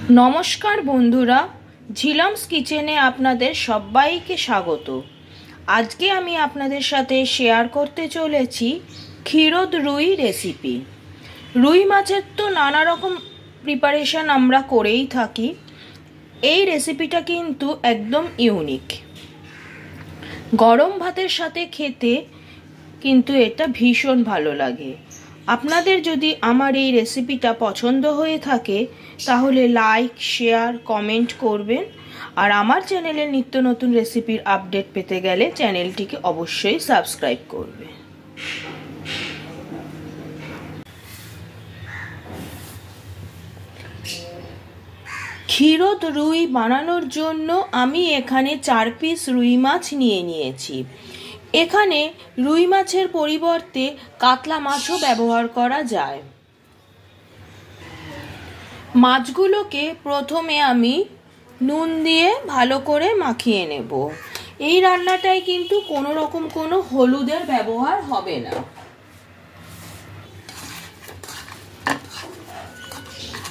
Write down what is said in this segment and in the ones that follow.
नमस्कार बंधुरा झिलम्स किचेने आपनादेर सबाइके स्वागत। आज के आमी आपनादेर साथे शेयर करते चलेछि क्षीरोद रुई रेसिपि। रुई माछेर तो नाना रकम प्रिपारेशन आमरा करेई थाकी। এই রেসিপিটা কিন্তু একদম ইউনিক। গরম ভাতের সাথে খেতে কিন্তু এটা ভীষণ ভালো লাগে। আপনাদের যদি আমার এই রেসিপিটা পছন্দ হয়ে থাকে তাহলে লাইক শেয়ার কমেন্ট করবেন আর আমার চ্যানেলের নিত্য নতুন রেসিপির আপডেট পেতে গেলে চ্যানেলটিকে অবশ্যই সাবস্ক্রাইব করবেন। ক্ষীরোদ রুই বানানোর জন্য আমি এখানে 4 পিস রুই মাছ নিয়ে নিয়েছি। এখানে রুই মাছের পরিবর্তে কাতলা মাছও ব্যবহার করা যায়। মাছগুলোকে প্রথমে আমি নুন দিয়ে ভালো করে মাখিয়ে নেব। এই রান্নাটায় কিন্তু কোনো রকম কোনো হলুদের ব্যবহার হবে না।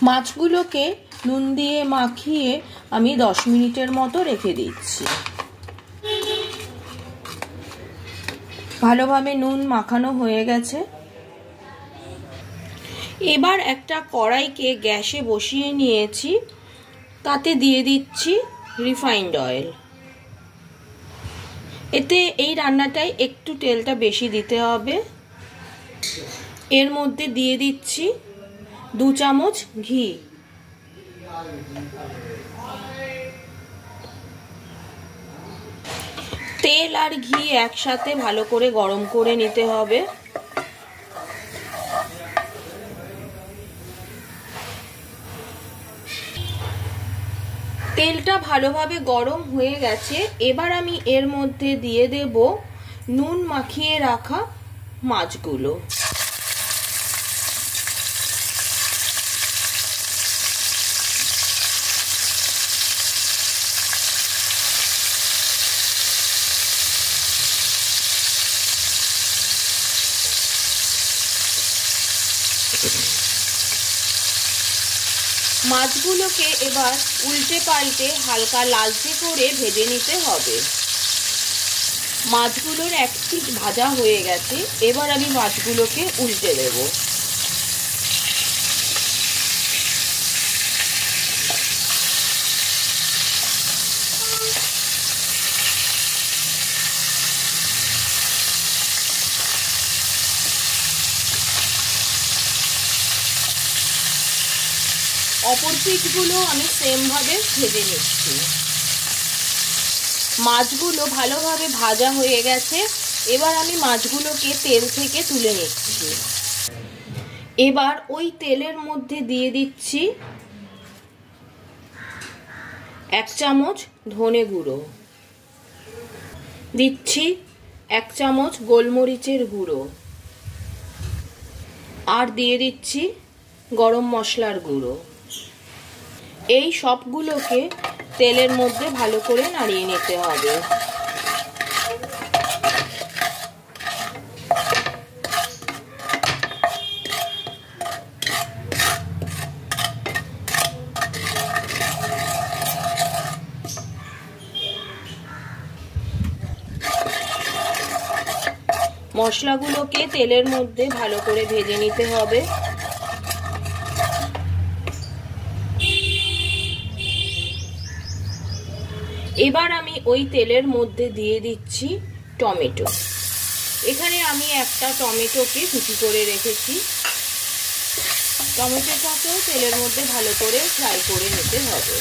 মাছগুলোকে নুন দিয়ে মাখিয়ে আমি 10 মিনিটের মতো রেখে দিচ্ছি। ভালোভাবে নুন মাখানো হয়ে গেছে। এবার একটা কড়াইকে গ্যাসে বসিয়ে নিয়েছি, তাতে দিয়ে দিচ্ছি রিফাইন্ড অয়েল। এতে এই রান্নাটায় একটু তেলটা বেশি দিতে হবে। এর মধ্যে দিয়ে দিচ্ছি 2 চামচ ঘি। তেল আর ঘি একসাথে ভালো করে গরম করে নিতে হবে। তেলটা ভালোভাবে গরম হয়ে গেছে। এবার আমি এর মধ্যে দিয়ে দেব নুন মাখিয়ে রাখা মাছগুলো। মাছগুলোকে এবার উল্টে পাল্টে হালকা লালচে করে ভেজে নিতে হবে। মাছগুলোর এক পিঠ ভাজা হয়ে গেছে। এবার আমি মাছগুলোকে উল্টে দেব। অপর পিঠগুলো আমি সেম ভাবে ভেজে নিচ্ছি। মাছগুলো ভালোভাবে ভাজা হয়ে গেছে। এবার আমি মাছগুলোকে তেল থেকে তুলে নিচ্ছি। এবার ওই তেলের মধ্যে দিয়ে দিচ্ছি 1 চামচ ধনে গুঁড়ো, দিচ্ছি 1 চামচ গোলমরিচের গুঁড়ো, আর দিয়ে দিচ্ছি গরম মশলার গুঁড়ো। এই সবগুলোকে তেলের মধ্যে ভালো করে নাড়িয়ে নিতে হবে। মশলাগুলোকে তেলের মধ্যে ভালো করে ভেজে নিতে হবে। এবার আমি ওই তেলের মধ্যে দিয়ে দিচ্ছি টমেটো। এখানে আমি একটা টমেটোকে কুচি করে রেখেছি। টমেটোটাকেও তেলের মধ্যে ভালো করে ফ্রাই করে নিতে হবে।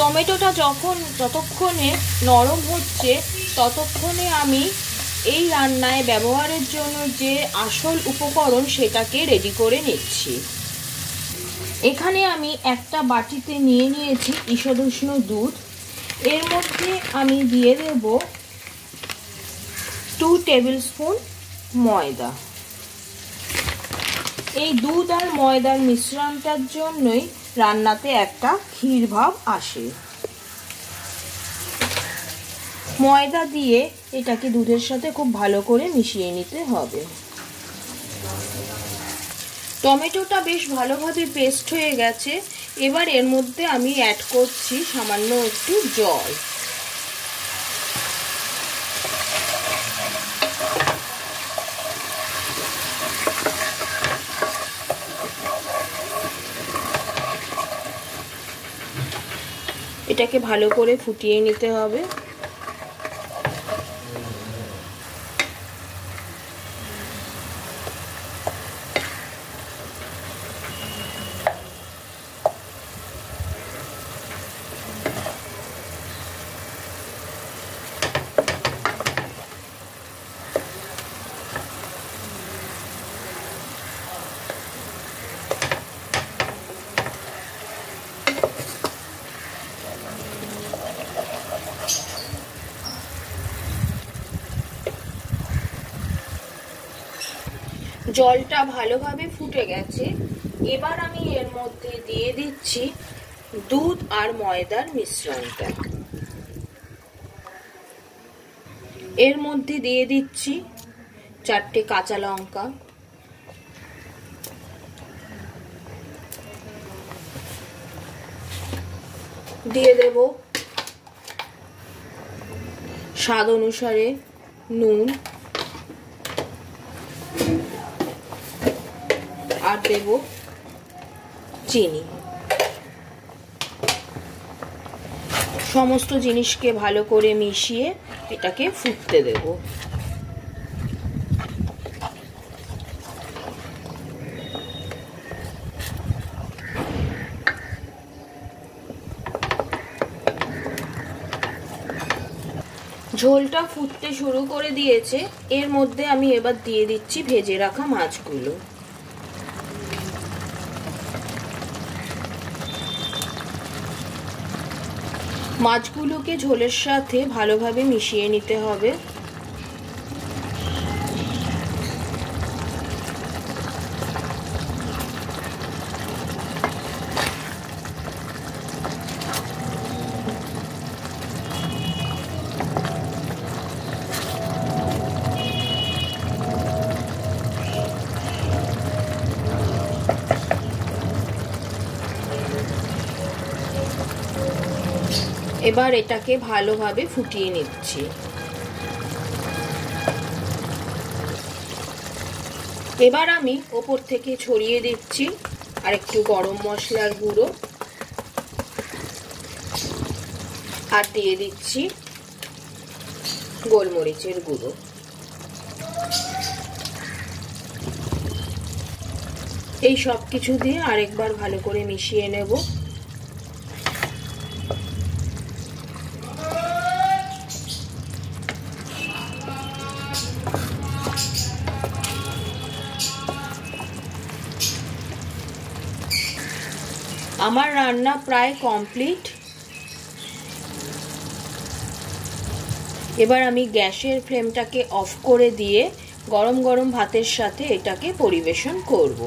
টমেটোটা যতক্ষণে নরম হচ্ছে ততক্ষণে আমি এই রান্নায় ব্যবহারের জন্য যে আসল উপকরণ সেটাকে রেডি করে নিচ্ছি। এখানে আমি একটা বাটিতে নিয়ে নিয়েছি ঈষদুষ্ণ দুধ। এর মধ্যে আমি দিয়ে দেব 2 টেবিল স্পুন ময়দা। এই দুধ আর ময়দার মিশ্রণটার জন্যই রান্নাতে একটা ক্ষীর ভাব আসে। ময়দা দিয়ে এটাকে দুধের সাথে খুব ভালো করে মিশিয়ে নিতে হবে। টমেটোটা বেশ ভালোভাবে পেস্ট হয়ে গেছে। এবার এর মধ্যে আমি অ্যাড করছি সামান্য একটু জল। এটাকে ভালো করে ফুটিয়ে নিতে হবে। জলটা ভালোভাবে ফুটে গেছে। এবার আমি এর মধ্যে দিয়ে দিচ্ছি দুধ আর ময়দার মিশ্রণটা। এর মধ্যে দিয়ে দিচ্ছি 4টে কাঁচা লঙ্কা, দিয়ে দেব স্বাদ অনুসারে নুন, আর দেব চিনি। সমস্ত জিনিসকে ভালো করে মিশিয়ে এটাকে ফুটতে দেব। ঝোলটা ফুটতে শুরু করে দিয়েছে। এর মধ্যে আমি এবার দিয়ে দিচ্ছি ভেজে রাখা মাছগুলো। মাছগুলোকে ঝোলের সাথে ভালোভাবে মিশিয়ে নিতে হবে। এবার এটাকে ভালোভাবে ফুটিয়ে নিচ্ছি। এবার আমি ওপর থেকে ছড়িয়ে দিচ্ছি আর একটু গরম মশলার গুঁড়ো, আর দিয়ে দিচ্ছি গোলমরিচের গুঁড়ো। এই সব কিছু দিয়ে আরেকবার ভালো করে মিশিয়ে নেব। আমার রান্না প্রায় কমপ্লিট। এবার আমি গ্যাসের ফ্লেমটাকে অফ করে দিয়ে গরম গরম ভাতের সাথে এটাকে পরিবেশন করব।